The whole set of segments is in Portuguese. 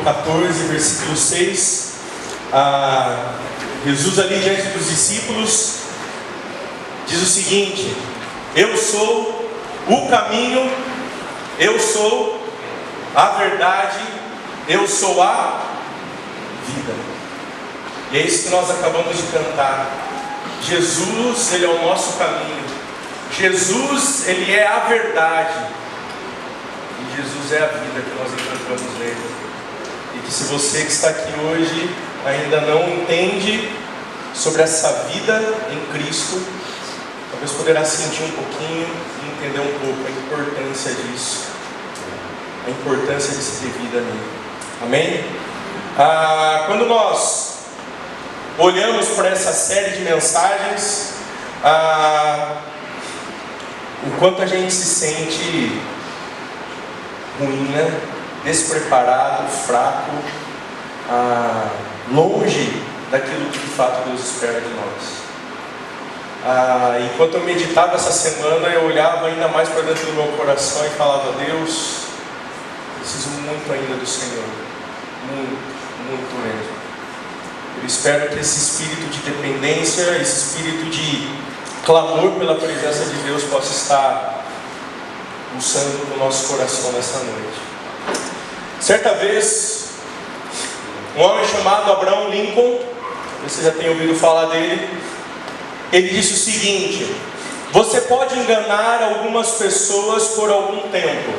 capítulo 14, versículo 6, Jesus ali diante dos discípulos diz o seguinte: eu sou o caminho, eu sou a verdade, eu sou a vida. E é isso que nós acabamos de cantar. Jesus, Ele é o nosso caminho. Jesus, Ele é a verdade. E Jesus é a vida que nós encontramos nele. E que se você que está aqui hoje ainda não entende sobre essa vida em Cristo, talvez poderá sentir um pouquinho e entender um pouco a importância disso. A importância de se ter vida nele. Amém? Quando nós olhamos para essa série de mensagens, o quanto a gente se sente ruim, né? Despreparado, fraco, longe daquilo que de fato Deus espera de nós. Enquanto eu meditava essa semana, eu olhava ainda mais para dentro do meu coração e falava: Deus, preciso muito ainda do Senhor, muito mesmo. Eu espero que esse espírito de dependência, esse espírito de clamor pela presença de Deus possa estar pulsando no nosso coração nessa noite. Certa vez, um homem chamado Abraham Lincoln, você já tem ouvido falar dele, ele disse o seguinte: você pode enganar algumas pessoas por algum tempo,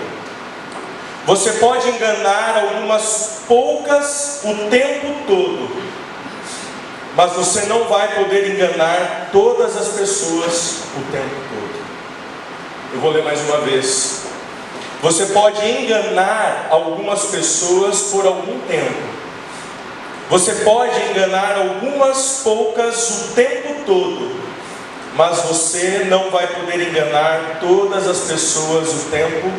você pode enganar algumas poucas o tempo todo, mas você não vai poder enganar todas as pessoas o tempo todo. Eu vou ler mais uma vez. Você pode enganar algumas pessoas por algum tempo, você pode enganar algumas poucas o tempo todo, mas você não vai poder enganar todas as pessoas o tempo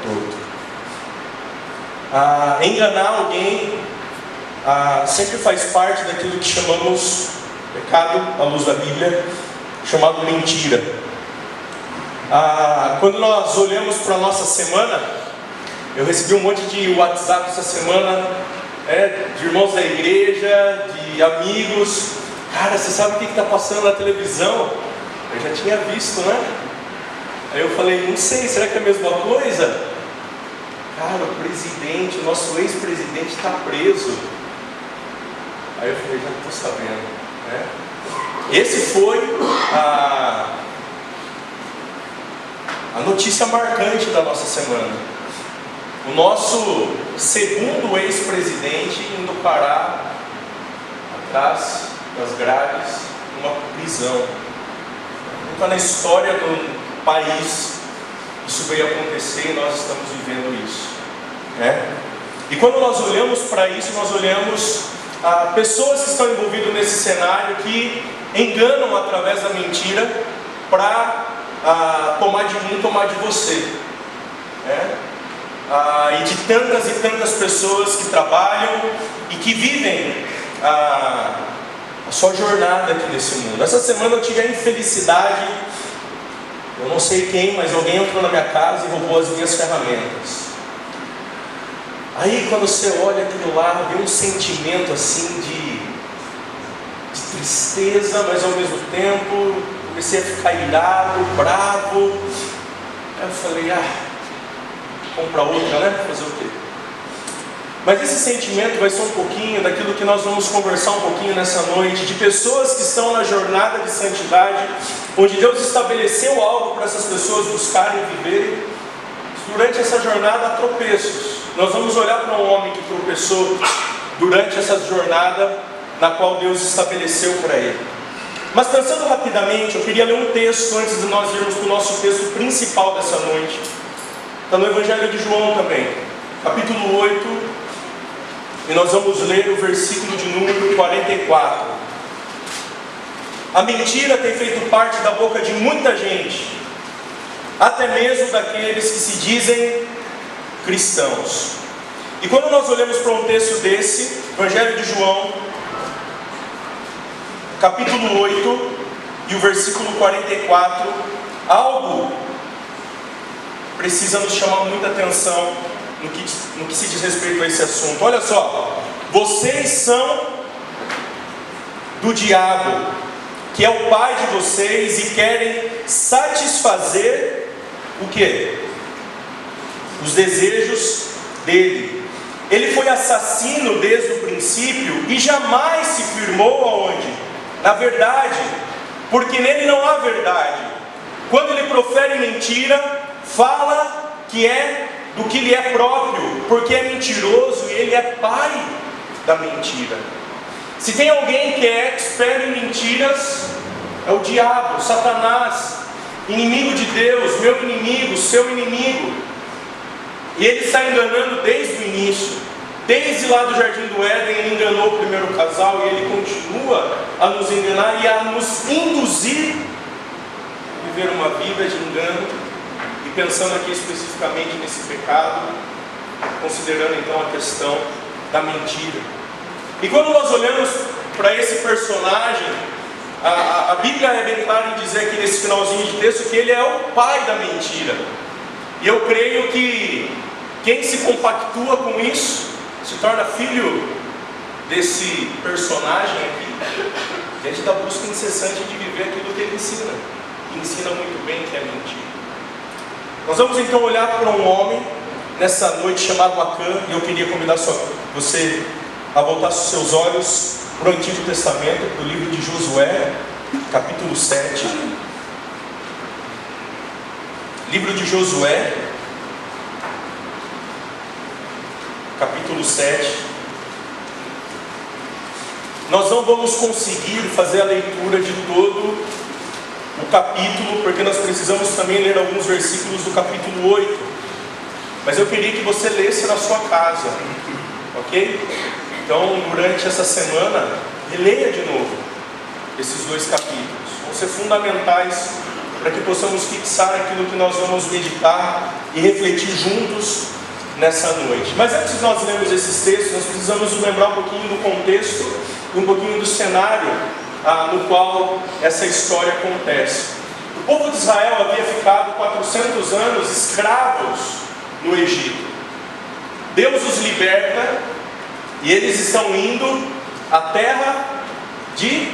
todo. Enganar alguém sempre faz parte daquilo que chamamos pecado, à luz da Bíblia, chamado mentira. Quando nós olhamos para a nossa semana, eu recebi um monte de WhatsApp essa semana, de irmãos da igreja, de amigos. Cara, você sabe o que está passando na televisão? Eu já tinha visto, né? Aí eu falei: não sei, será que é a mesma coisa? Cara, o presidente, o nosso ex-presidente está preso. Aí eu falei: já estou sabendo, né? Esse foi a notícia marcante da nossa semana. O nosso segundo ex-presidente indo parar atrás das grades numa prisão. Nunca na história do país isso veio acontecer e nós estamos vivendo isso, né? E quando nós olhamos para isso, nós olhamos pessoas que estão envolvidas nesse cenário, que enganam através da mentira para tomar de mim, tomar de você, né? E de tantas e tantas pessoas que trabalham e que vivem a sua jornada aqui nesse mundo. Essa semana eu tive a infelicidade, eu não sei quem, mas alguém entrou na minha casa e roubou as minhas ferramentas. Aí quando você olha aquilo lá, vem um sentimento assim de tristeza, mas ao mesmo tempo comecei a ficar irado, bravo. Aí eu falei: comprar outra, né? Fazer o quê? Mas esse sentimento vai ser um pouquinho daquilo que nós vamos conversar um pouquinho nessa noite, de pessoas que estão na jornada de santidade, onde Deus estabeleceu algo para essas pessoas buscarem e viverem. Durante essa jornada há tropeços. Nós vamos olhar para um homem que tropeçou durante essa jornada na qual Deus estabeleceu para ele. Mas pensando rapidamente, eu queria ler um texto antes de nós irmos para o nosso texto principal dessa noite. Está no Evangelho de João também, capítulo 8, e nós vamos ler o versículo de número 44. A mentira tem feito parte da boca de muita gente, até mesmo daqueles que se dizem cristãos. E quando nós olhamos para um texto desse, Evangelho de João, capítulo 8 e o versículo 44, algo precisa nos chamar muita atenção no que se diz respeito a esse assunto. Olha só, vocês são do diabo, que é o pai de vocês, e querem satisfazer o quê? Os desejos dele. Ele foi assassino desde o princípio e jamais se firmou aonde? Na verdade, porque nele não há verdade. Quando ele profere mentira, fala que é do que lhe é próprio, porque é mentiroso e ele é pai da mentira. Se tem alguém que é expert em mentiras, é o diabo, Satanás, inimigo de Deus, meu inimigo, seu inimigo. E ele está enganando desde o início. Desde lá do Jardim do Éden, ele enganou o primeiro casal e ele continua a nos enganar e a nos induzir a viver uma vida de engano. E pensando aqui especificamente nesse pecado, considerando então a questão da mentira. E quando nós olhamos para esse personagem, a Bíblia é bem clara em dizer aqui nesse finalzinho de texto que ele é o pai da mentira. E eu creio que quem se compactua com isso se torna filho desse personagem aqui, diante da busca incessante de viver aquilo que ele ensina. E ensina muito bem que é mentira. Nós vamos então olhar para um homem nessa noite chamado Acã, e eu queria convidar você a voltar os seus olhos para o Antigo Testamento, para o livro de Josué, capítulo 7. Livro de Josué, capítulo 7. Nós não vamos conseguir fazer a leitura de todo o capítulo, porque nós precisamos também ler alguns versículos do capítulo 8. Mas eu queria que você lesse na sua casa, ok? Então, durante essa semana, releia de novo esses dois capítulos. Vão ser fundamentais para que possamos fixar aquilo que nós vamos meditar e refletir juntos nessa noite. Mas antes de nós lermos esses textos, nós precisamos nos lembrar um pouquinho do contexto e um pouquinho do cenário no qual essa história acontece. O povo de Israel havia ficado 400 anos escravos no Egito. Deus os liberta e eles estão indo à terra de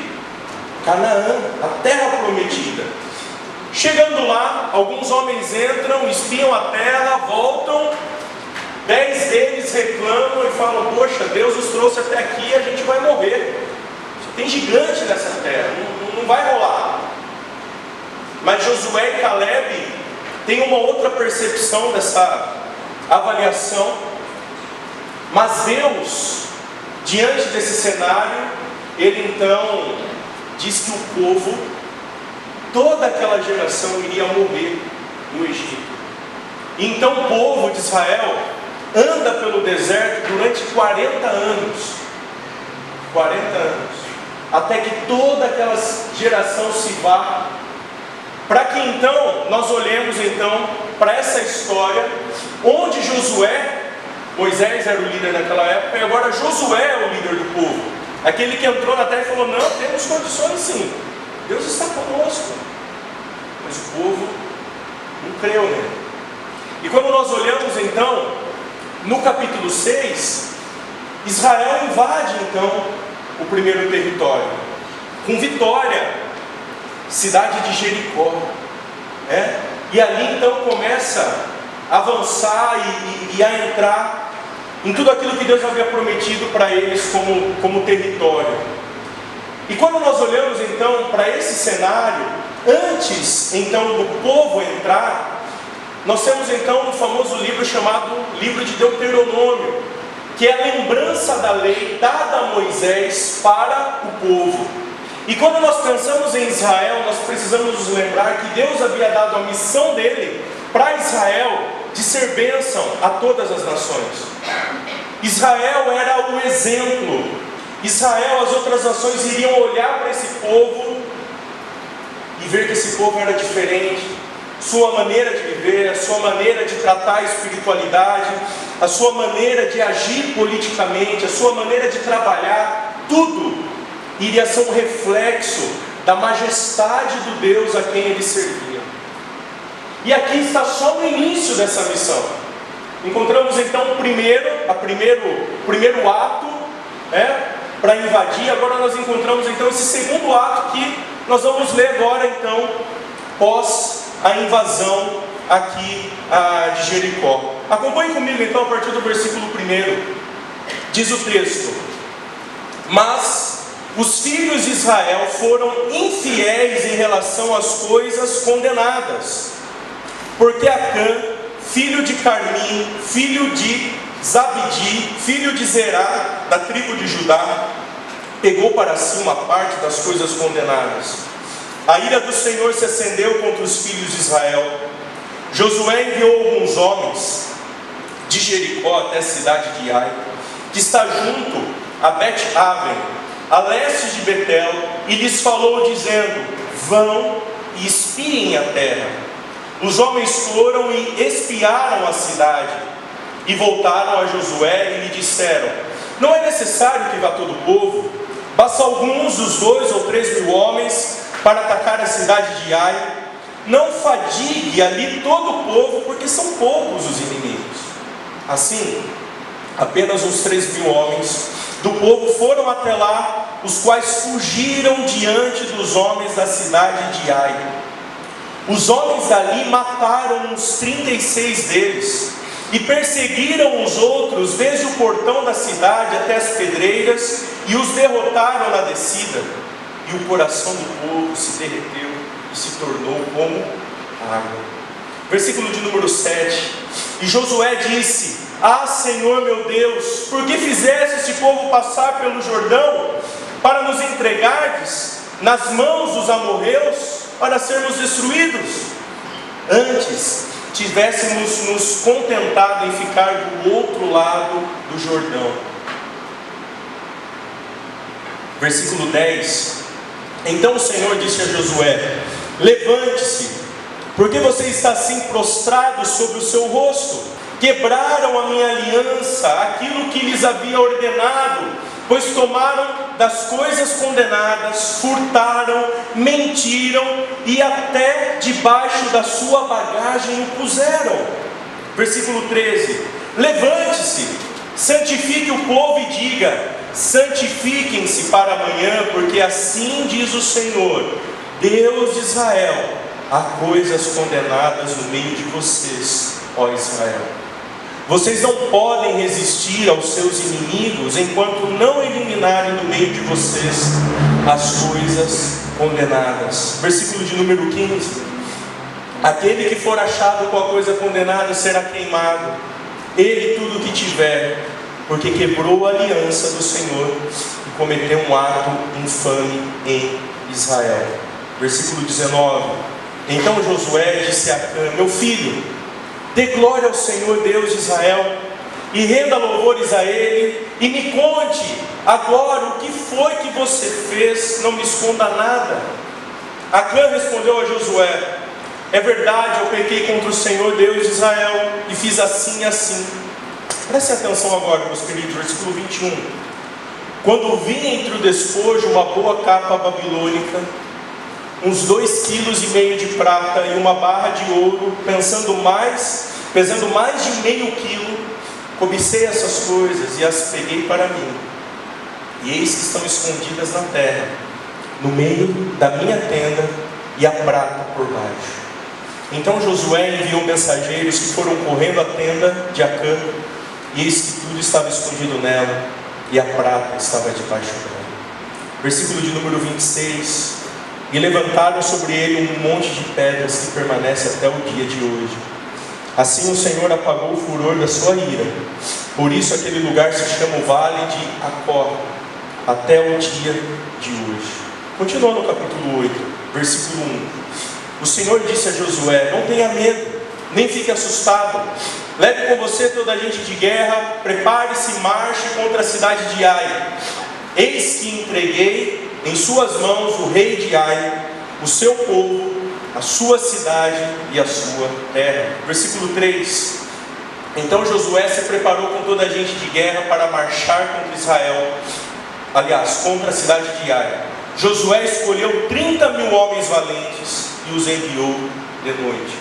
Canaã, a terra prometida. Chegando lá, alguns homens entram, espiam a terra, voltam. 10 deles reclamam e falam: poxa, Deus nos trouxe até aqui e a gente vai morrer. Tem gigante nessa terra, não vai rolar. Mas Josué e Caleb têm uma outra percepção dessa avaliação. Mas Deus, diante desse cenário, Ele então diz que o povo, toda aquela geração iria morrer no Egito. Então o povo de Israel anda pelo deserto durante 40 anos. 40 anos. Até que toda aquela geração se vá. Para que então nós olhemos então para essa história, onde Josué, Moisés era o líder naquela época, e agora Josué é o líder do povo. Aquele que entrou na terra e falou: não, temos condições sim, Deus está conosco. Mas o povo não creu nele. E quando nós olhamos então no capítulo 6, Israel invade então o primeiro território, com vitória, cidade de Jericó, e ali então começa a avançar e a entrar em tudo aquilo que Deus havia prometido para eles como território. E quando nós olhamos então para esse cenário, antes então do povo entrar, nós temos então um famoso livro chamado Livro de Deuteronômio, que é a lembrança da lei dada a Moisés para o povo. E quando nós pensamos em Israel, nós precisamos nos lembrar que Deus havia dado a missão dele para Israel de ser bênção a todas as nações. Israel era o exemplo. Israel, as outras nações iriam olhar para esse povo e ver que esse povo era diferente. Sua maneira de viver, a sua maneira de tratar a espiritualidade, a sua maneira de agir politicamente, a sua maneira de trabalhar, tudo iria ser um reflexo da majestade do Deus a quem eles serviam. E aqui está só no início dessa missão. encontramos então o primeiro ato, para invadir. Agora nós encontramos então esse segundo ato que nós vamos ler agora então, pós a invasão aqui de Jericó. Acompanhe comigo então a partir do versículo 1. Diz o texto: mas os filhos de Israel foram infiéis em relação às coisas condenadas, porque Acã, filho de Carmi, filho de Zabdi, filho de Zerá, da tribo de Judá, pegou para si uma parte das coisas condenadas. A ira do Senhor se acendeu contra os filhos de Israel. Josué enviou alguns homens de Jericó até a cidade de Ai, que está junto a Bet-Aven, a leste de Betel, e lhes falou dizendo: vão e espiem a terra. Os homens foram e espiaram a cidade, e voltaram a Josué e lhe disseram: não é necessário que vá todo o povo, basta alguns dos 2 ou 3 mil homens para atacar a cidade de Ai. Não fadigue ali todo o povo, porque são poucos os inimigos. Assim, apenas uns 3 mil homens do povo foram até lá, os quais fugiram diante dos homens da cidade de Ai. Os homens dali mataram uns 36 deles, e perseguiram os outros desde o portão da cidade até as pedreiras, e os derrotaram na descida. E o coração do povo se derreteu e se tornou como água. Versículo de número 7. E Josué disse: ah, Senhor meu Deus, por que fizeste este povo passar pelo Jordão, para nos entregardes nas mãos dos amorreus, para sermos destruídos? Antes tivéssemos nos contentado em ficar do outro lado do Jordão. Versículo 10. Então o Senhor disse a Josué: levante-se, porque você está assim prostrado sobre o seu rosto. Quebraram a minha aliança, aquilo que lhes havia ordenado, pois tomaram das coisas condenadas, furtaram, mentiram e até debaixo da sua bagagem o puseram. Versículo 13. Levante-se, santifique o povo e diga: santifiquem-se para amanhã, porque assim diz o Senhor, Deus de Israel: há coisas condenadas no meio de vocês, ó Israel. Vocês não podem resistir aos seus inimigos enquanto não eliminarem do meio de vocês as coisas condenadas. Versículo de número 15. Aquele que for achado com a coisa condenada será queimado, ele e tudo o que tiver, porque quebrou a aliança do Senhor e cometeu um ato infame em Israel. Versículo 19. Então Josué disse a Acã: meu filho, dê glória ao Senhor Deus de Israel, e renda louvores a Ele, e me conte agora o que foi que você fez, não me esconda nada. Acã respondeu a Josué: é verdade, eu pequei contra o Senhor Deus de Israel, e fiz assim e assim. Preste atenção agora, meus queridos, versículo 21. Quando vi entre o despojo uma boa capa babilônica, uns 2,5 kg de prata e uma barra de ouro, pesando mais de meio quilo, cobicei essas coisas e as peguei para mim. E eis que estão escondidas na terra, no meio da minha tenda, e a prata por baixo. Então Josué enviou mensageiros que foram correndo à tenda de Acã, e eis que tudo estava escondido nela, e a prata estava debaixo dela. Versículo de número 26. E levantaram sobre ele um monte de pedras que permanece até o dia de hoje. Assim o Senhor apagou o furor da sua ira. Por isso aquele lugar se chama o Vale de Acor, até o dia de hoje. Continua no capítulo 8, versículo 1. O Senhor disse a Josué: não tenha medo, nem fique assustado. Leve com você toda a gente de guerra, prepare-se e marche contra a cidade de Ai. Eis que entreguei em suas mãos o rei de Ai, o seu povo, a sua cidade e a sua terra. Versículo 3. Então Josué se preparou com toda a gente de guerra para marchar contra Israel, contra a cidade de Ai. Josué escolheu 30 mil homens valentes e os enviou de noite.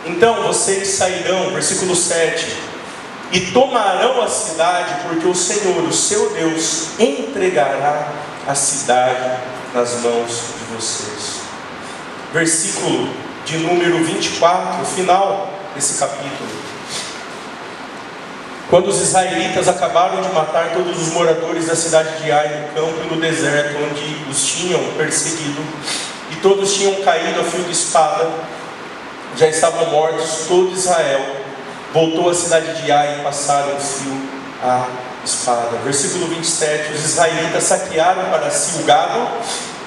Então vocês sairão, versículo 7, e tomarão a cidade, porque o Senhor, o seu Deus, entregará a cidade nas mãos de vocês. Versículo de número 24, final desse capítulo. Quando os israelitas acabaram de matar todos os moradores da cidade de Ai, no campo e no deserto, onde os tinham perseguido, e todos tinham caído a fio de espada, já estavam mortos, todo Israel voltou à cidade de Ai e passaram o fio à espada. Versículo 27, os israelitas saquearam para si o gado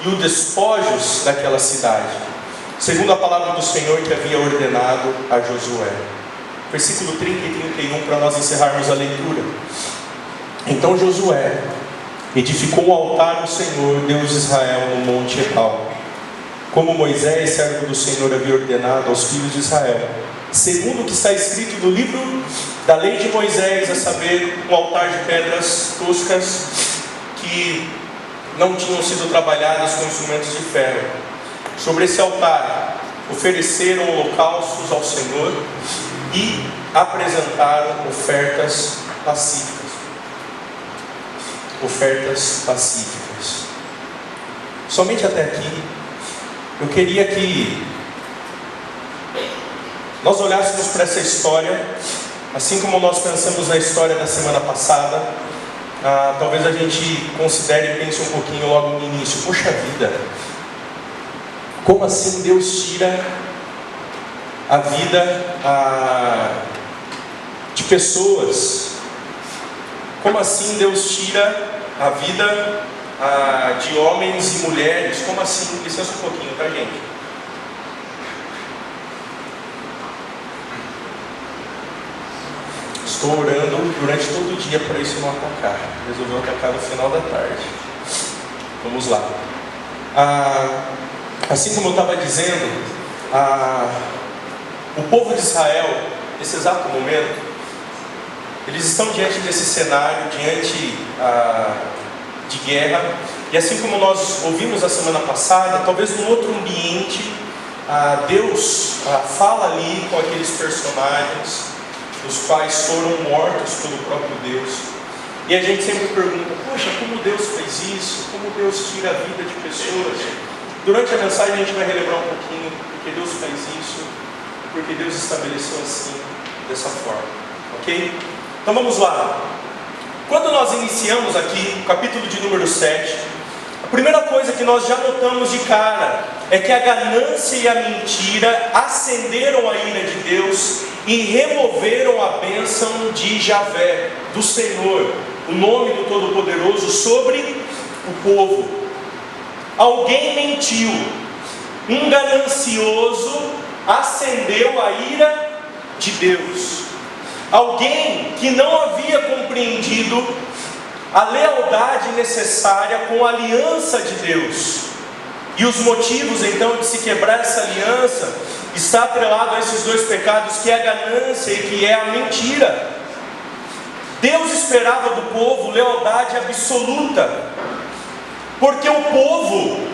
e os despojos daquela cidade, segundo a palavra do Senhor que havia ordenado a Josué. Versículo 30 e 31, para nós encerrarmos a leitura. Então Josué edificou um altar ao Senhor, Deus de Israel, no monte Ebal, como Moisés, servo do Senhor, havia ordenado aos filhos de Israel, segundo o que está escrito no livro da lei de Moisés, a saber, um altar de pedras toscas que não tinham sido trabalhadas com instrumentos de ferro. Sobre esse altar ofereceram holocaustos ao Senhor e apresentaram ofertas pacíficas. Ofertas pacíficas. Somente até aqui, eu queria que nós olhássemos para essa história, assim como nós pensamos na história da semana passada. Talvez a gente considere e pense um pouquinho logo no início: poxa vida, como assim Deus tira a vida de pessoas? Como assim Deus tira a vida de homens e mulheres? Como assim? Licença um pouquinho, tá, gente? Estou orando durante todo o dia para isso não atacar. Resolveu atacar no final da tarde. Vamos lá. Assim como eu estava dizendo, o povo de Israel, nesse exato momento, eles estão diante desse cenário, diante de guerra. E assim como nós ouvimos a semana passada, talvez num outro ambiente, Deus fala ali com aqueles personagens, os quais foram mortos pelo próprio Deus. E a gente sempre pergunta: poxa, como Deus fez isso? Como Deus tira a vida de pessoas? Durante a mensagem a gente vai relembrar um pouquinho porque Deus fez isso, porque Deus estabeleceu assim, dessa forma, ok? Então vamos lá. Quando nós iniciamos aqui o capítulo de número 7, a primeira coisa que nós já notamos de cara é que a ganância e a mentira acenderam a ira de Deus e removeram a bênção de Javé, do Senhor, o nome do Todo-Poderoso, sobre o povo. Alguém mentiu, um ganancioso acendeu a ira de Deus. Alguém que não havia compreendido a lealdade necessária com a aliança de Deus. E os motivos então de se quebrar essa aliança está atrelado a esses dois pecados, que é a ganância e que é a mentira. Deus esperava do povo lealdade absoluta, porque o povo,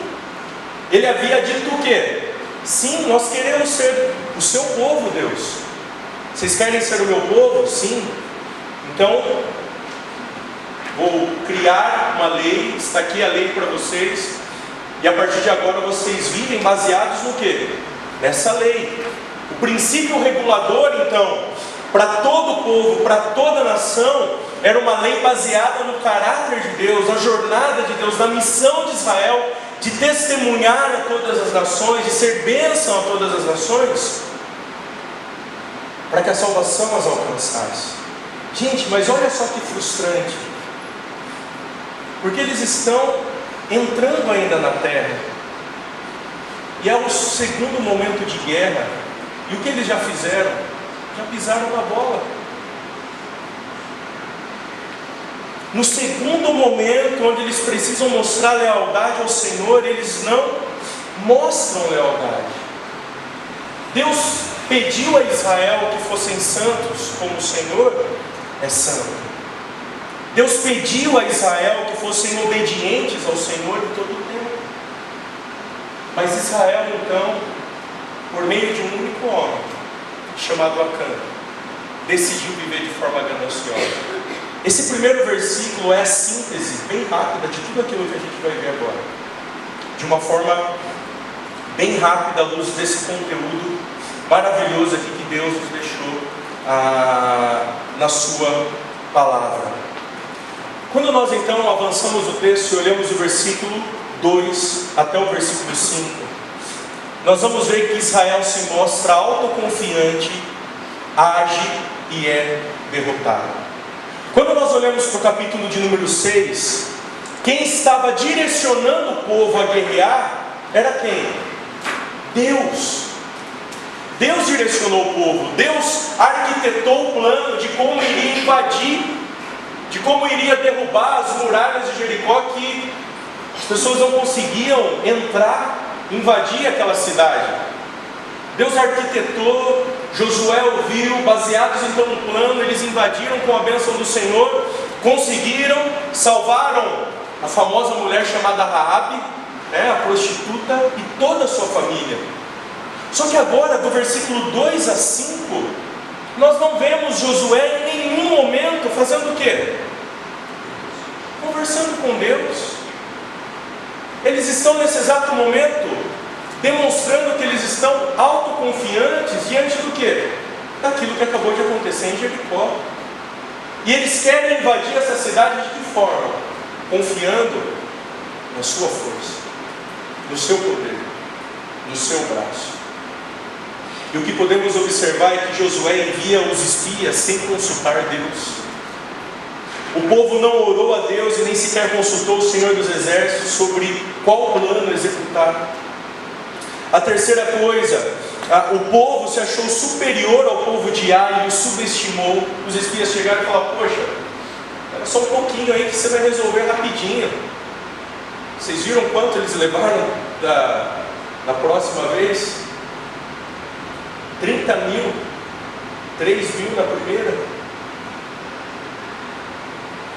ele havia dito o quê? Sim, nós queremos ser o seu povo, Deus. Vocês querem ser o meu povo? Sim. Então, vou criar uma lei, está aqui a lei para vocês, e a partir de agora vocês vivem baseados no quê? Nessa lei. O princípio regulador, então, para todo o povo, para toda a nação, era uma lei baseada no caráter de Deus, na jornada de Deus, na missão de Israel, de testemunhar a todas as nações, de ser bênção a todas as nações, para que a salvação as alcançasse. Gente, mas olha só que frustrante, porque eles estão entrando ainda na terra, e é o segundo momento de guerra, e o que eles já fizeram? Já pisaram na bola. No segundo momento, onde eles precisam mostrar lealdade ao Senhor, eles não mostram lealdade. Deus pediu a Israel que fossem santos, como o Senhor é santo. Deus pediu a Israel que fossem obedientes ao Senhor em todo o tempo. Mas Israel, então, por meio de um único homem, chamado Acã, decidiu viver de forma gananciosa. Esse primeiro versículo é a síntese bem rápida de tudo aquilo que a gente vai ver agora, de uma forma bem rápida, à luz desse conteúdo maravilhoso aqui que Deus nos deixou na sua palavra. Quando nós então avançamos o texto e olhamos o versículo 2 até o versículo 5, nós vamos ver que Israel se mostra autoconfiante, age e é derrotado. Quando nós olhamos para o capítulo de número 6, quem estava direcionando o povo a guerrear era quem? Deus. Deus direcionou o povo, Deus arquitetou o plano de como iria invadir, de como iria derrubar as muralhas de Jericó, que as pessoas não conseguiam entrar, invadir aquela cidade. Deus arquitetou, Josué ouviu, baseados então no plano, eles invadiram com a bênção do Senhor, conseguiram, salvaram a famosa mulher chamada Raabe, a prostituta, e toda a sua família. Só que agora, do versículo 2 a 5, nós não vemos Josué em nenhum momento fazendo o quê? Conversando com Deus. Eles estão nesse exato momento demonstrando que eles estão autoconfiantes diante do quê? Daquilo que acabou de acontecer em Jericó. E eles querem invadir essa cidade de que forma? Confiando na sua força, no seu poder, no seu braço. E o que podemos observar é que Josué envia os espias sem consultar Deus. O povo não orou a Deus e nem sequer consultou o Senhor dos Exércitos sobre qual plano executar. A terceira coisa, o povo se achou superior ao povo de Ai e o subestimou. Os espias chegaram e falaram: poxa, era só um pouquinho aí que você vai resolver rapidinho. Vocês viram quanto eles levaram da próxima vez? 30 mil, 3 mil na primeira.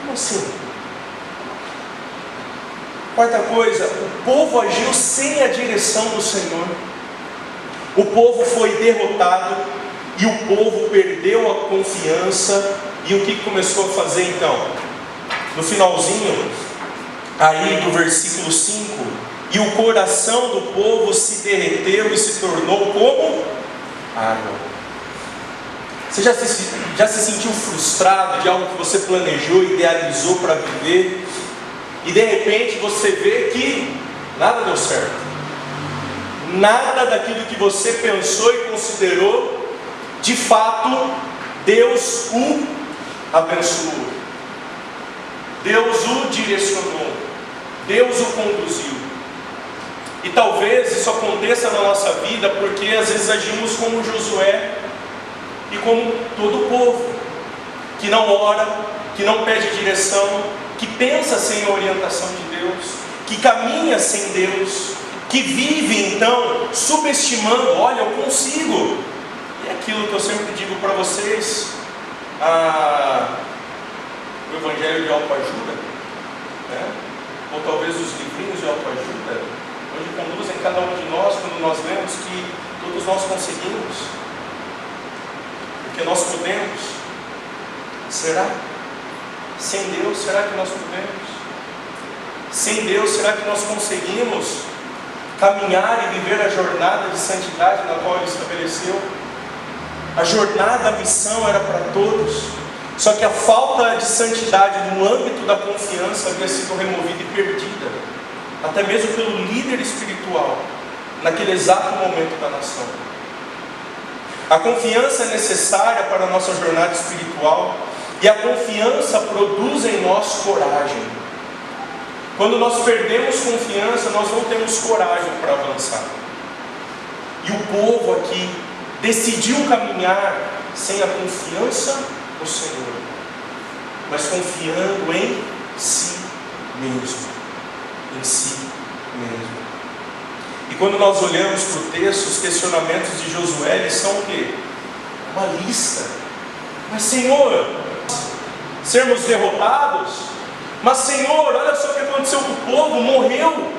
Como assim? Quarta coisa, o povo agiu sem a direção do Senhor. O povo foi derrotado e o povo perdeu a confiança. E o que começou a fazer então? No finalzinho aí do versículo 5, e o coração do povo se derreteu e se tornou como água. Você já se sentiu frustrado de algo que você planejou, idealizou para viver, e de repente você vê que nada deu certo? Nada daquilo que você pensou e considerou, de fato, Deus o abençoou, Deus o direcionou, Deus o conduziu. E talvez isso aconteça na nossa vida porque às vezes agimos como Josué e como todo o povo, que não ora, que não pede direção, que pensa sem a orientação de Deus, que caminha sem Deus, que vive então subestimando: olha, eu consigo. E aquilo que eu sempre digo para vocês, o evangelho de autoajuda, ou talvez os livrinhos de autoajuda, onde conduzem cada um de nós quando nós lemos que todos nós conseguimos, porque nós podemos. Será? Sem Deus, será que nós podemos? Sem Deus, será que nós conseguimos caminhar e viver a jornada de santidade na qual Ele estabeleceu? A jornada, a missão era para todos, só que a falta de santidade no âmbito da confiança havia sido removida e perdida, até mesmo pelo líder espiritual, naquele exato momento da nação. A confiança é necessária para a nossa jornada espiritual, e a confiança produz em nós coragem. Quando nós perdemos confiança, nós não temos coragem para avançar. E o povo aqui decidiu caminhar sem a confiança no Senhor, mas confiando em si mesmo. Em si mesmo. E quando nós olhamos para o texto, os questionamentos de Josué, eles são o quê? Uma lista. Mas Senhor, sermos derrotados? Mas Senhor, olha só o que aconteceu com o povo, morreu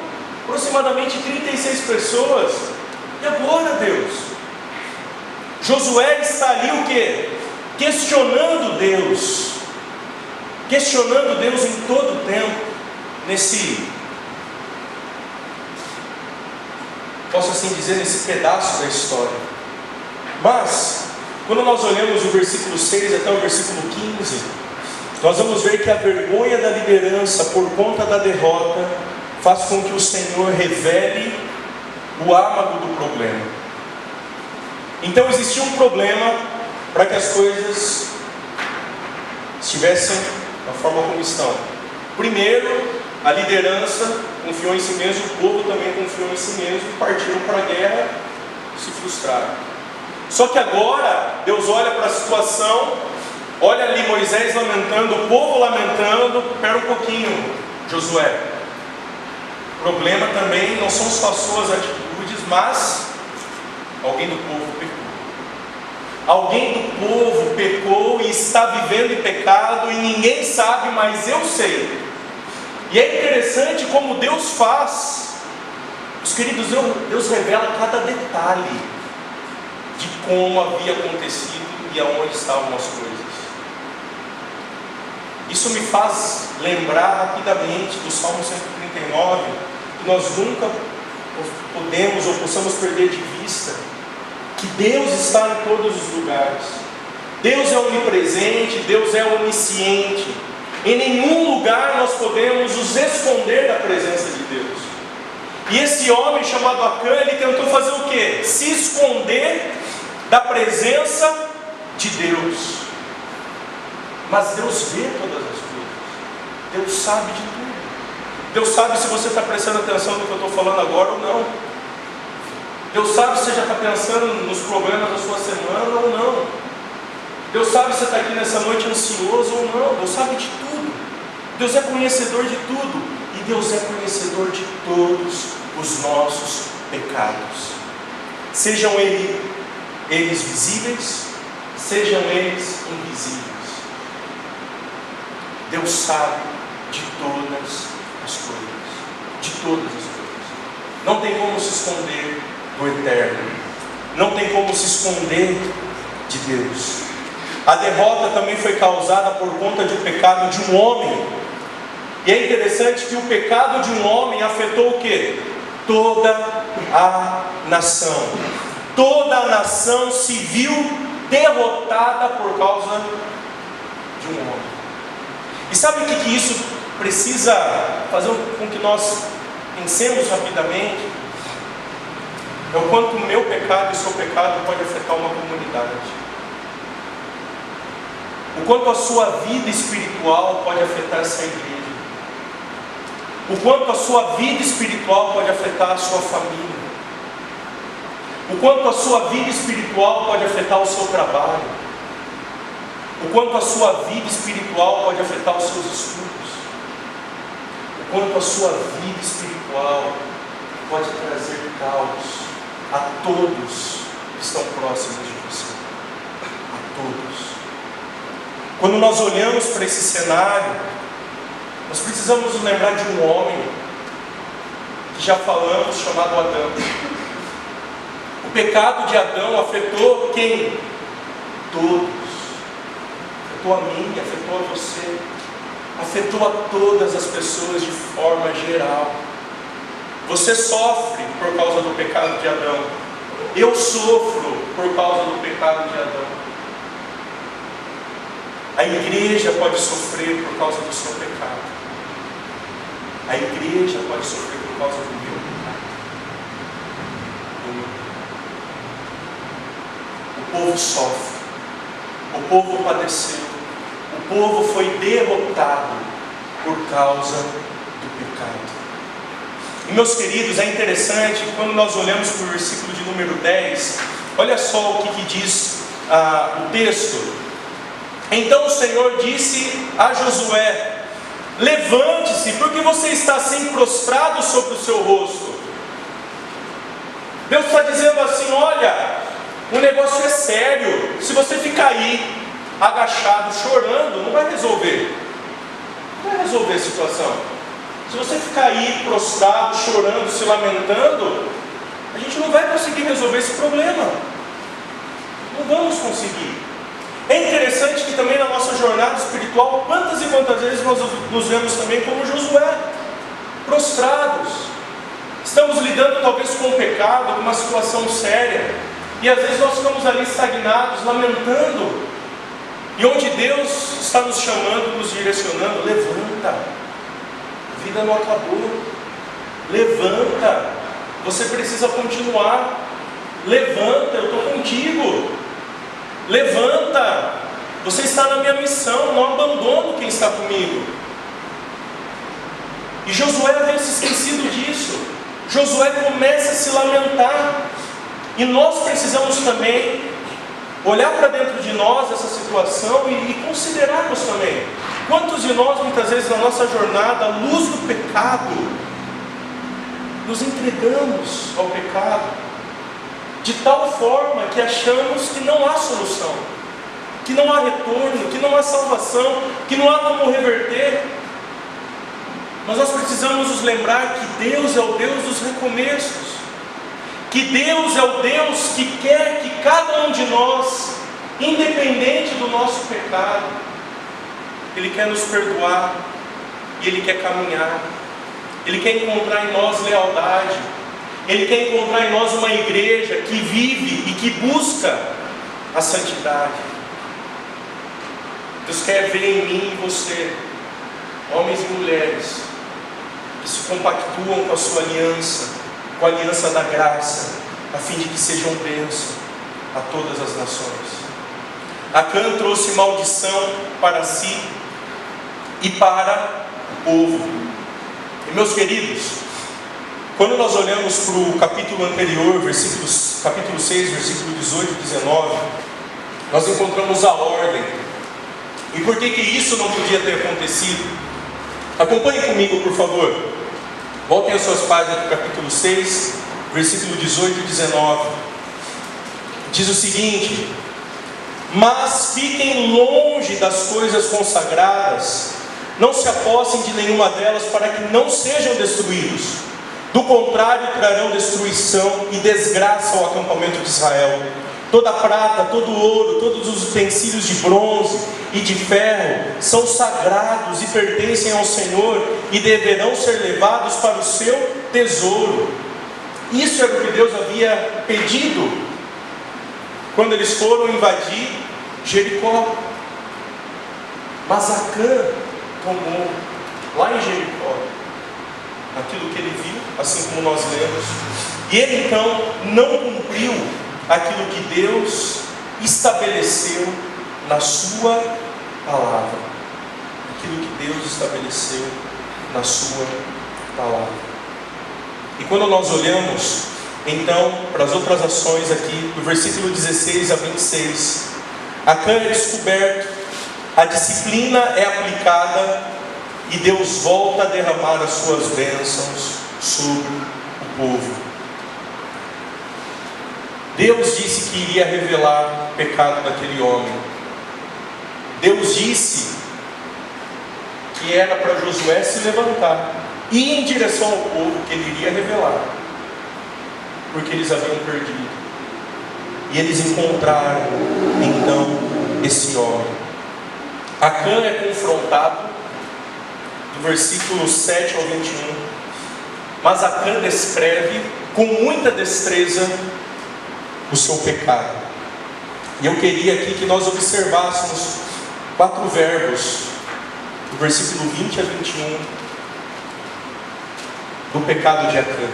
aproximadamente 36 pessoas. E agora, Deus? Josué está ali o quê? Questionando Deus. Questionando Deus em todo o tempo. Posso assim dizer, nesse pedaço da história. Mas, quando nós olhamos o versículo 6 até o versículo 15, nós vamos ver que a vergonha da liderança por conta da derrota faz com que o Senhor revele o âmago do problema. Então existia um problema para que as coisas estivessem da forma como estão. Primeiro, a liderança confiou em si mesmo, o povo também confiou em si mesmo, partiram para a guerra, se frustraram. Só que agora, Deus olha para a situação, olha ali Moisés lamentando, o povo lamentando. Espera um pouquinho, Josué. O problema também não são só as suas atitudes, mas alguém do povo pecou. Alguém do povo pecou e está vivendo em pecado e ninguém sabe, mas eu sei. E é interessante como Deus faz. Os queridos, Deus revela cada detalhe de como havia acontecido e aonde estavam as coisas. Isso me faz lembrar rapidamente do Salmo 139, que nós nunca podemos ou possamos perder de vista que Deus está em todos os lugares. Deus é onipresente, Deus é onisciente. Em nenhum lugar nós podemos nos esconder da presença de Deus. E esse homem chamado Acã, ele tentou fazer o quê? Se esconder da presença de Deus. Mas Deus vê todas as coisas. Deus sabe de tudo. Deus sabe se você está prestando atenção no que eu estou falando agora ou não. Deus sabe se você já está pensando nos problemas da sua semana ou não. Deus sabe se você está aqui nessa noite ansioso ou não. Deus sabe de tudo. Deus é conhecedor de tudo. E Deus é conhecedor de todos os nossos pecados. Sejam eles visíveis, sejam eles invisíveis. Deus sabe de todas as coisas. De todas as coisas. Não tem como se esconder do Eterno. Não tem como se esconder de Deus. A derrota também foi causada por conta de um pecado de um homem. E é interessante que o pecado de um homem afetou o quê? Toda a nação. Toda a nação se viu derrotada por causa de um homem. E sabe o que isso precisa fazer com que nós pensemos rapidamente? É o quanto o meu pecado e o seu pecado pode afetar uma comunidade. O quanto a sua vida espiritual pode afetar essa igreja. O quanto a sua vida espiritual pode afetar a sua família. O quanto a sua vida espiritual pode afetar o seu trabalho. O quanto a sua vida espiritual pode afetar os seus estudos. O quanto a sua vida espiritual pode trazer caos a todos que estão próximos de você. A todos. Quando nós olhamos para esse cenário, nós precisamos nos lembrar de um homem que já falamos, chamado Adão. O pecado de Adão afetou quem? Todos. Afetou a mim, afetou a você, afetou a todas as pessoas de forma geral. Você sofre por causa do pecado de Adão. Eu sofro por causa do pecado de Adão. A igreja pode sofrer por causa do seu pecado. A igreja pode sofrer por causa do meu pecado. O povo sofre. O povo padeceu. O povo foi derrotado por causa do pecado. E meus queridos, é interessante que quando nós olhamos para o versículo de número 10, olha só o que diz o texto. Então o Senhor disse a Josué: levante-se, porque você está assim prostrado sobre o seu rosto. Deus está dizendo assim: olha, o negócio é sério. Se você ficar aí agachado, chorando, não vai resolver. Não vai resolver a situação. Se você ficar aí prostrado, chorando, se lamentando, a gente não vai conseguir resolver esse problema. Não vamos conseguir. É interessante que também na nossa jornada espiritual, quantas e quantas vezes nós nos vemos também como Josué, prostrados. Estamos lidando talvez com um pecado, com uma situação séria, e às vezes nós ficamos ali estagnados, lamentando. E onde Deus está nos chamando, nos direcionando, levanta. A vida não acabou. Levanta. Você precisa continuar. Levanta, eu estou contigo. Levanta. Você está na minha missão. Não abandono quem está comigo. E Josué havia se esquecido disso. Josué começa a se lamentar. E nós precisamos também olhar para dentro de nós essa situação e considerarmos também. Quantos de nós, muitas vezes na nossa jornada, à luz do pecado, nos entregamos ao pecado, de tal forma que achamos que não há solução, que não há retorno, que não há salvação, que não há como reverter. Mas nós precisamos nos lembrar que Deus é o Deus dos recomeços, que Deus é o Deus que quer que cada um de nós, independente do nosso pecado, Ele quer nos perdoar, e Ele quer caminhar, Ele quer encontrar em nós lealdade, Ele quer encontrar em nós uma igreja que vive e que busca a santidade. Deus quer ver em mim e você, homens e mulheres, que se compactuam com a sua aliança, com a aliança da graça, a fim de que sejam bênção a todas as nações. Acã trouxe maldição para si e para o povo. E meus queridos, quando nós olhamos para o capítulo anterior, capítulo 6, versículo 18 e 19, nós encontramos a ordem. E por que isso não podia ter acontecido? Acompanhe comigo, por favor. Voltem as suas páginas do capítulo 6, versículo 18 e 19. Diz o seguinte: mas fiquem longe das coisas consagradas, não se apossem de nenhuma delas, para que não sejam destruídos. Do contrário, trarão destruição e desgraça ao acampamento de Israel. Toda prata, todo ouro, todos os utensílios de bronze e de ferro são sagrados e pertencem ao Senhor e deverão ser levados para o seu tesouro. Isso era o que Deus havia pedido quando eles foram invadir Jericó. Mas Acã tomou lá em Jericó aquilo que ele viu, assim como nós lemos, e ele então não cumpriu aquilo que Deus estabeleceu na sua palavra. Aquilo que Deus estabeleceu na sua palavra. E quando nós olhamos então para as outras ações aqui, do versículo 16 a 26, Acã é descoberto, a disciplina é aplicada e Deus volta a derramar as suas bênçãos sobre o povo. Deus disse que iria revelar o pecado daquele homem. Deus disse que era para Josué se levantar e ir em direção ao povo, que ele iria revelar, porque eles haviam perdido. E eles encontraram então esse homem. Acã é confrontado do versículo 7 ao 21, mas Acã descreve com muita destreza o seu pecado. E eu queria aqui que nós observássemos 4 verbos, do versículo 20 a 21, do pecado de Acã.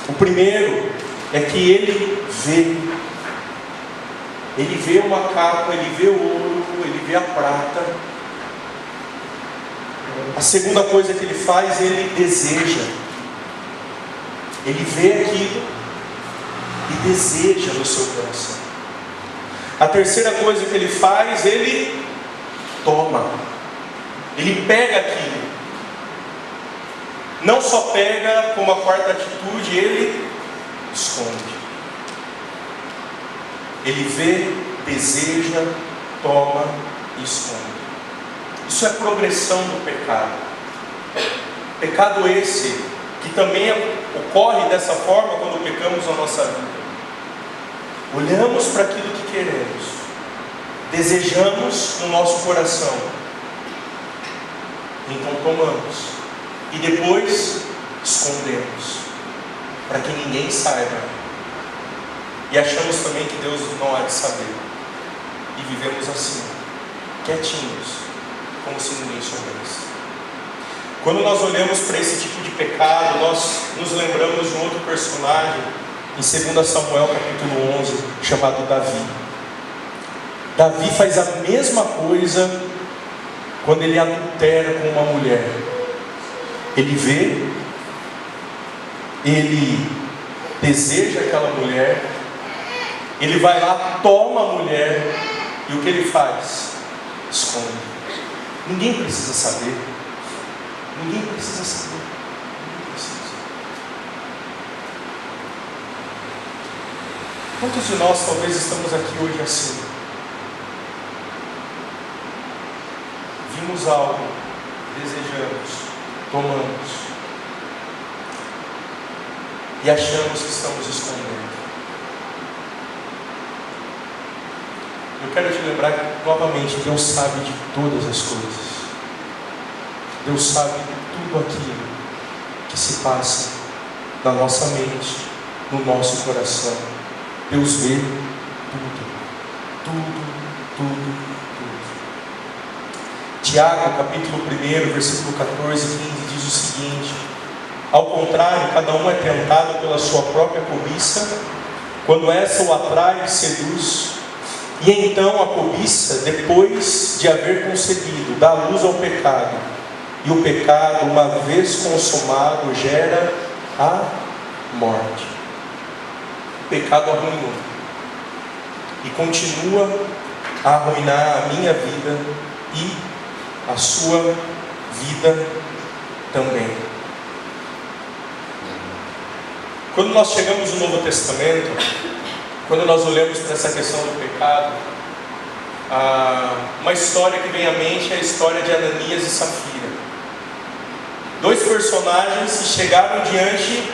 O primeiro é que ele vê uma capa, ele vê o ouro, ele vê a prata. A segunda coisa que ele faz, ele deseja. Ele vê aquilo e deseja no seu coração. A terceira coisa que ele faz, ele toma. Ele pega aquilo. Não só pega, como a quarta atitude, ele esconde. Ele vê, deseja, toma e esconde. Isso é progressão do pecado. Pecado esse que também ocorre dessa forma quando pecamos na nossa vida. Olhamos para aquilo que queremos, desejamos no nosso coração, então tomamos e depois escondemos, para que ninguém saiba, e achamos também que Deus não há de saber, e vivemos assim, quietinhos, como se ninguém soubesse. Quando nós olhamos para esse tipo de pecado, nós nos lembramos de um outro personagem em 2 Samuel capítulo 11, chamado Davi. Davi faz a mesma coisa quando ele adultera com uma mulher. Ele vê, ele deseja aquela mulher, ele vai lá, toma a mulher, e o que ele faz? Esconde. Ninguém precisa saber. Ninguém precisa saber. Ninguém precisa. Quantos de nós talvez estamos aqui hoje assim? Vimos algo, desejamos, tomamos e achamos que estamos escondendo. Eu quero te lembrar que, novamente, Deus sabe de todas as coisas. Deus sabe tudo aquilo que se passa na nossa mente, no nosso coração. Deus vê tudo, tudo, tudo, tudo. Tiago, capítulo 1, versículo 14 e 15, diz o seguinte: ao contrário, cada um é tentado pela sua própria cobiça, quando essa o atrai e seduz, e então a cobiça, depois de haver concebido, dá luz ao pecado, e o pecado, uma vez consumado, gera a morte. O pecado arruinou e continua a arruinar a minha vida e a sua vida também. Quando nós chegamos no Novo Testamento, quando nós olhamos para essa questão do pecado, uma história que vem à mente é a história de Ananias e Safira. Dois personagens que chegaram diante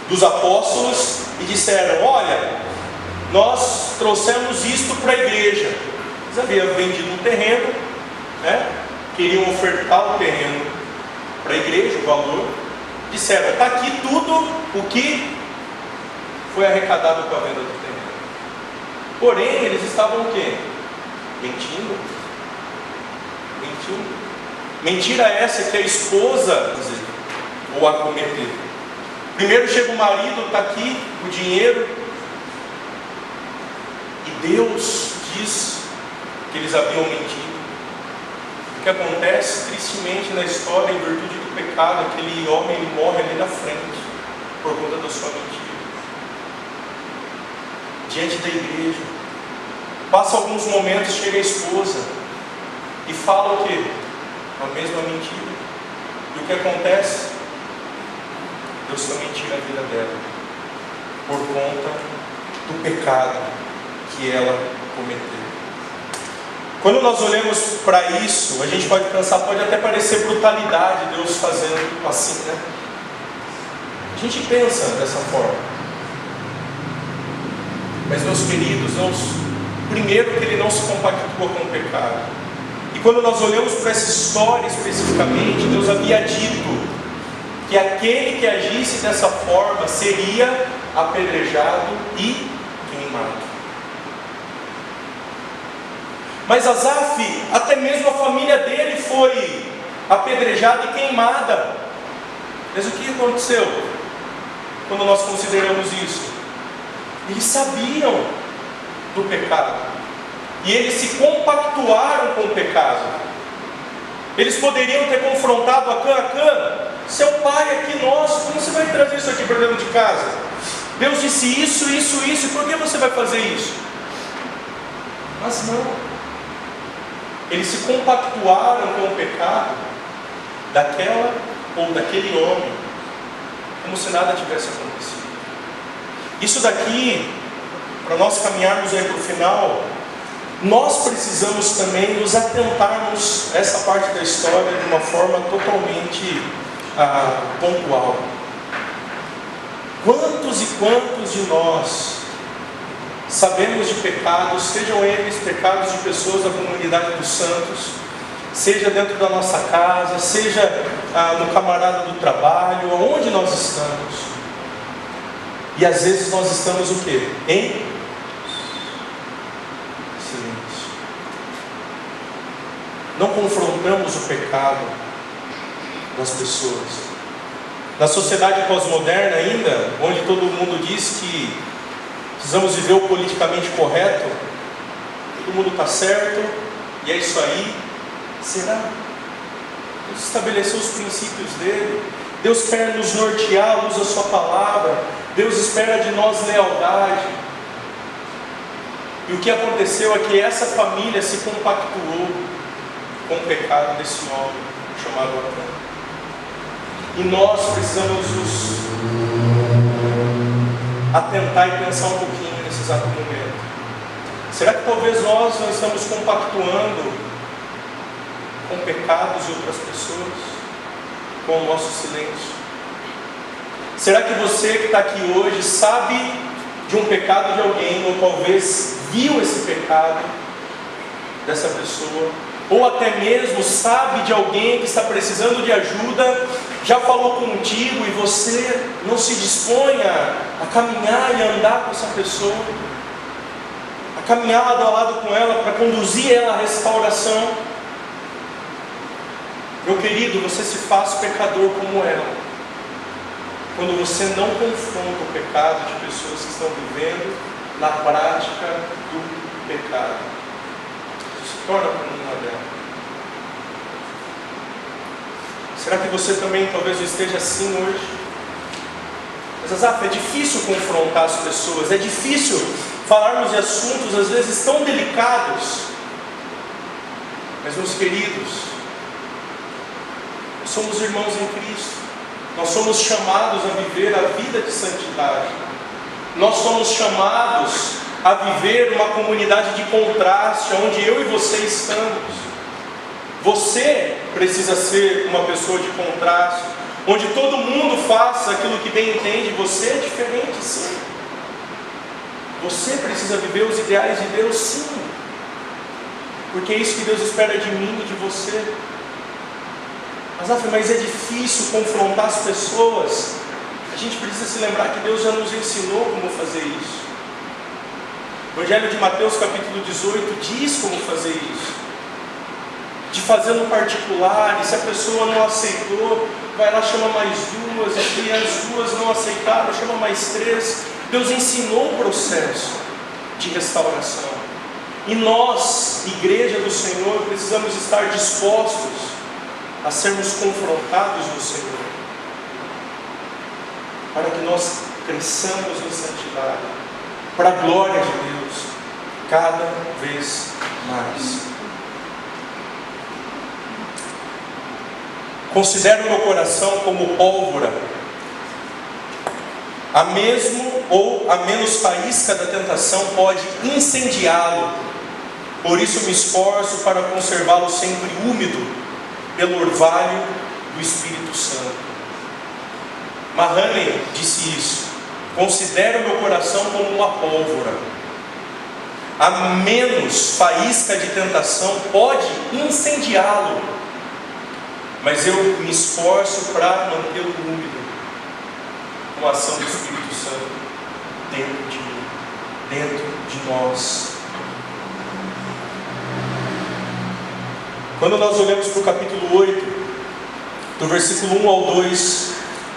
dos apóstolos e disseram: olha, nós trouxemos isto para a igreja. Eles haviam vendido um terreno, né? Queriam ofertar o terreno para a igreja, o valor. Disseram: está aqui tudo o que foi arrecadado com a venda do terreno. Porém, eles estavam o quê? Mentindo. Mentira essa que a esposa ou a cometer. Primeiro chega o marido, está aqui o dinheiro, e Deus diz que eles haviam mentido. O que acontece tristemente na história, em virtude do pecado, aquele homem ele morre ali na frente por conta da sua mentira diante da igreja. Passa alguns momentos, chega a esposa e fala o quê? A mesma mentira. E o que acontece? Deus também tira a vida dela por conta do pecado que ela cometeu. Quando nós olhamos para isso, a gente pode pensar, pode até parecer brutalidade Deus fazendo assim, né? A gente pensa dessa forma. Mas, meus queridos, primeiro que Ele não se compactua com o pecado. E quando nós olhamos para essa história especificamente, Deus havia dito que aquele que agisse dessa forma seria apedrejado e queimado. Mas Asaf, até mesmo a família dele foi apedrejada e queimada. Mas o que aconteceu quando nós consideramos isso? Eles sabiam do pecado e eles se compactuaram com o pecado. Eles poderiam ter confrontado Acã: seu pai aqui nosso, como você vai trazer isso aqui para dentro de casa? Deus disse isso, isso, isso, e por que você vai fazer isso? Mas não. Eles se compactuaram com o pecado daquela ou daquele homem, como se nada tivesse acontecido. Isso daqui, para nós caminharmos aí para o final, nós precisamos também nos atentarmos a essa parte da história de uma forma totalmente pontual. Quantos e quantos de nós sabemos de pecados, sejam eles pecados de pessoas da comunidade dos santos, seja dentro da nossa casa, seja no camarada do trabalho, aonde nós estamos. E às vezes nós estamos o quê? Em silêncio. Não confrontamos o pecado das pessoas. Na sociedade pós-moderna ainda, onde todo mundo diz que precisamos viver o politicamente correto, todo mundo está certo, e é isso aí. Será? Deus estabeleceu os princípios dele. Deus quer nos nortear à luz da sua palavra. Deus espera de nós lealdade. E o que aconteceu é que essa família se compactuou com o pecado desse homem chamado Acã. E nós precisamos nos atentar e pensar um pouquinho nesse exato momento. Será que talvez nós não estamos compactuando com pecados de outras pessoas, com o nosso silêncio? Será que você que está aqui hoje sabe de um pecado de alguém, ou talvez viu esse pecado dessa pessoa, ou até mesmo sabe de alguém que está precisando de ajuda, já falou contigo e você não se dispõe a caminhar e andar com essa pessoa, a caminhar lado a lado com ela, para conduzir ela à restauração? Meu querido, você se faz pecador como ela, quando você não confronta o pecado de pessoas que estão vivendo na prática do pecado. Isso se torna como uma dela. Será que você também talvez esteja assim hoje? Mas é difícil confrontar as pessoas, é difícil falarmos de assuntos às vezes tão delicados. Mas meus queridos, nós somos irmãos em Cristo. Nós somos chamados a viver a vida de santidade. Nós somos chamados a viver uma comunidade de contraste, onde eu e você estamos. Você precisa ser uma pessoa de contraste, onde todo mundo faça aquilo que bem entende. Você é diferente, sim. Você precisa viver os ideais de Deus, sim. Porque é isso que Deus espera de mim e de você. Mas é difícil confrontar as pessoas. A gente precisa se lembrar que Deus já nos ensinou como fazer isso. O Evangelho de Mateus capítulo 18 diz como fazer isso. De fazer no particular, e se a pessoa não aceitou, vai lá, chama mais duas, e se as duas não aceitaram, chama mais três. Deus ensinou o processo de restauração. E nós, igreja do Senhor, precisamos estar dispostos a sermos confrontados no Senhor, para que nós cresçamos em santidade, para a glória de Deus, cada vez mais. Considero o meu coração como pólvora, a mesmo ou a menos faísca da tentação pode incendiá-lo. Por isso me esforço para conservá-lo sempre úmido pelo orvalho do Espírito Santo. Mahaney disse isso: considero meu coração como uma pólvora, a menos faísca de tentação pode incendiá-lo, mas eu me esforço para mantê-lo úmido com a ação do Espírito Santo dentro de mim, dentro de nós. Quando nós olhamos para o capítulo 8, do versículo 1 ao 2,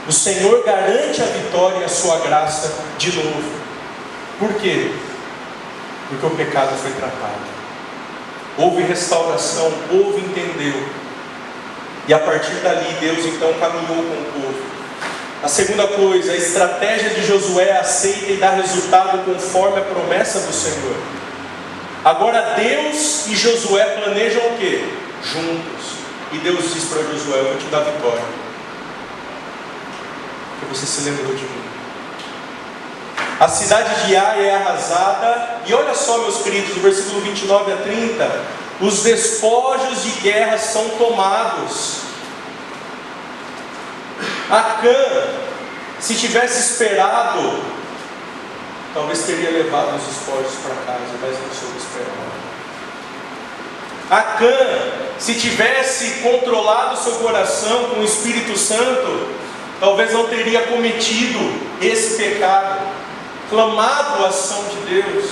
o Senhor garante a vitória e a sua graça de novo. Por quê? Porque o pecado foi tratado. Houve restauração, o povo entendeu. E a partir dali, Deus então caminhou com o povo. A segunda coisa, a estratégia de Josué aceita e dá resultado conforme a promessa do Senhor. Agora Deus e Josué planejam o quê? Juntos. E Deus diz para Josué: eu vou te dar vitória, porque você se lembrou de mim. A cidade de Ai é arrasada. E olha só, meus queridos, do versículo 29 a 30, os despojos de guerra são tomados. Acã, se tivesse esperado talvez teria levado os esforços para casa, mas não soube esperar. Acã, se tivesse controlado seu coração com o Espírito Santo, talvez não teria cometido esse pecado, clamado a ação de Deus,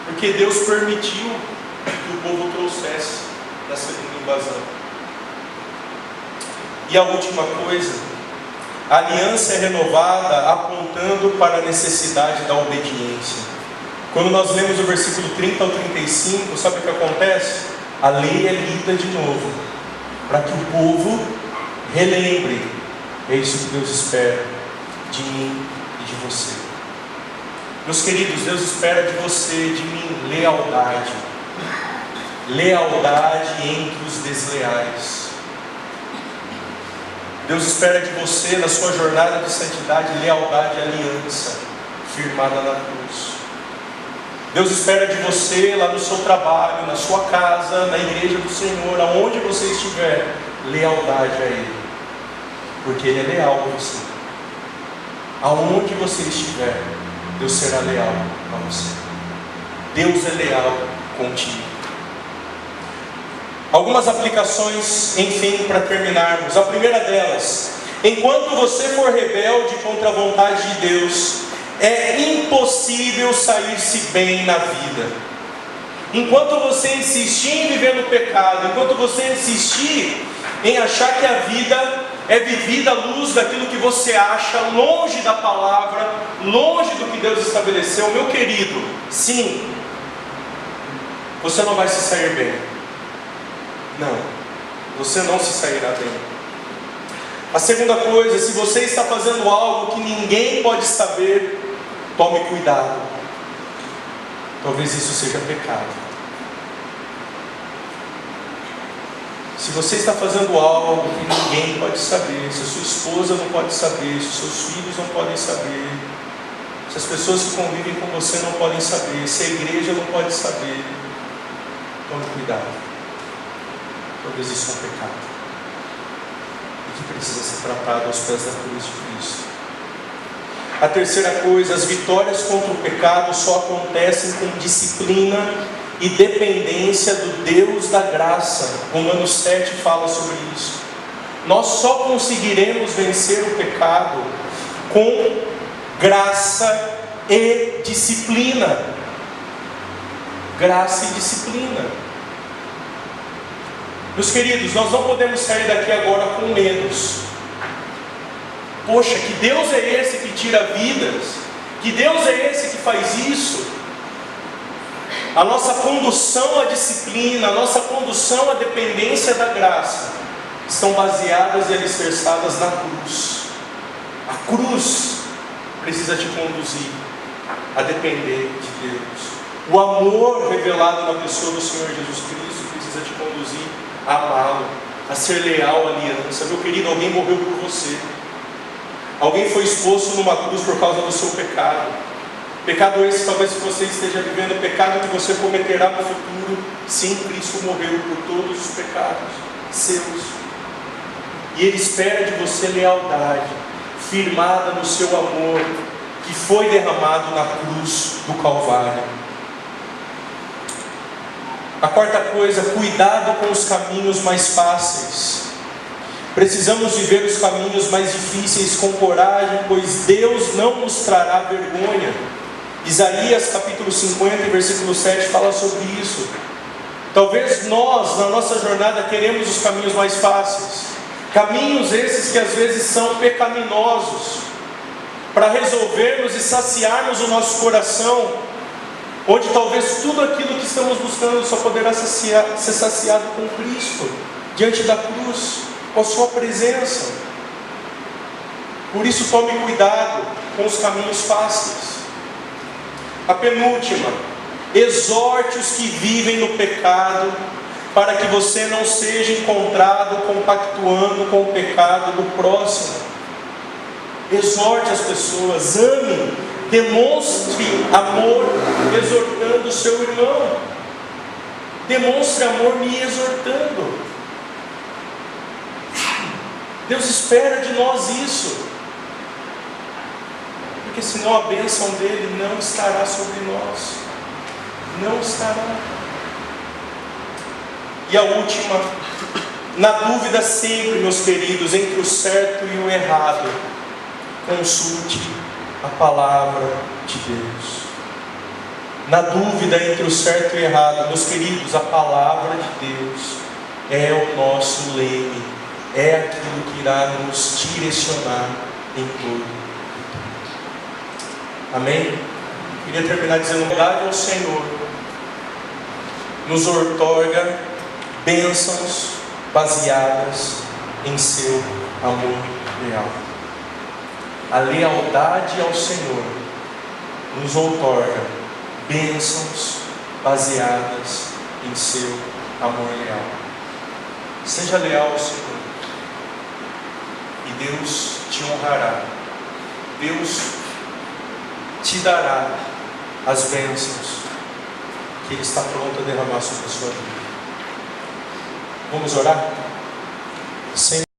porque Deus permitiu que o povo trouxesse da segunda invasão. E a última coisa, a aliança é renovada apontando para a necessidade da obediência. Quando nós lemos o versículo 30 ao 35, sabe o que acontece? A lei é lida de novo, para que o povo relembre. É isso que Deus espera de mim e de você. Meus queridos, Deus espera de você, de mim, lealdade. Lealdade entre os desleais. Deus espera de você, na sua jornada de santidade, lealdade e aliança firmada na cruz. Deus espera de você, lá no seu trabalho, na sua casa, na igreja do Senhor, aonde você estiver, lealdade a Ele, porque Ele é leal a você. Aonde você estiver, Deus será leal a você. Deus é leal contigo. Algumas aplicações, enfim, para terminarmos. A primeira delas: enquanto você for rebelde contra a vontade de Deus, é impossível sair-se bem na vida. Enquanto você insistir em viver no pecado, enquanto você insistir em achar que a vida é vivida à luz daquilo que você acha, longe da palavra, longe do que Deus estabeleceu, meu querido, sim, você não vai se sair bem. Não, você não se sairá bem. A segunda coisa, se você está fazendo algo que ninguém pode saber, tome cuidado. Talvez isso seja pecado. Se você está fazendo algo que ninguém pode saber, se a sua esposa não pode saber, se os seus filhos não podem saber, se as pessoas que convivem com você não podem saber, se a igreja não pode saber, tome cuidado. Talvez isso é um pecado e que precisa ser tratado aos pés da cruz de Cristo. A terceira coisa, as vitórias contra o pecado só acontecem com disciplina e dependência do Deus da graça. Romanos 7 fala sobre isso. Nós só conseguiremos vencer o pecado com graça e disciplina. Graça e disciplina. Meus queridos, nós não podemos sair daqui agora com medos. Poxa, que Deus é esse que tira vidas? Que Deus é esse que faz isso? A nossa condução à disciplina, a nossa condução à dependência da graça estão baseadas e alicerçadas na cruz. A cruz precisa te conduzir a depender de Deus. O amor revelado na pessoa do Senhor Jesus Cristo precisa te conduzir a amá-lo, a ser leal à aliança. Meu querido, alguém morreu por você. Alguém foi exposto numa cruz por causa do seu pecado. Pecado esse, talvez que você esteja vivendo, pecado que você cometerá no futuro. Sim, Cristo morreu por todos os pecados seus. E Ele espera de você lealdade, firmada no seu amor, que foi derramado na cruz do Calvário. A quarta coisa, cuidado com os caminhos mais fáceis. Precisamos viver os caminhos mais difíceis com coragem, pois Deus não nos trará vergonha. Isaías capítulo 50, versículo 7 fala sobre isso. Talvez nós, na nossa jornada, queremos os caminhos mais fáceis. Caminhos esses que às vezes são pecaminosos, para resolvermos e saciarmos o nosso coração, onde talvez tudo aquilo que estamos buscando só poderá ser saciado com Cristo, diante da cruz, com a sua presença. Por isso tome cuidado com os caminhos fáceis. A penúltima, exorte os que vivem no pecado, para que você não seja encontrado compactuando com o pecado do próximo. Exorte as pessoas, ame, demonstre amor exortando o seu irmão. Demonstre amor me exortando. Deus espera de nós isso. porque senão a bênção dele não estará sobre nós. Não estará. E a última, na dúvida sempre, meus queridos, entre o certo e o errado, consulte a palavra de Deus. Na dúvida entre o certo e o errado, meus queridos, a palavra de Deus é o nosso leme, é aquilo que irá nos direcionar em tudo. Amém? Queria terminar dizendo: verdade ao Senhor nos outorga bênçãos baseadas em seu amor leal. A lealdade ao Senhor nos outorga bênçãos baseadas em seu amor leal. Seja leal ao Senhor e Deus te honrará. Deus te dará as bênçãos que Ele está pronto a derramar sobre a sua vida. Vamos orar? Senhor.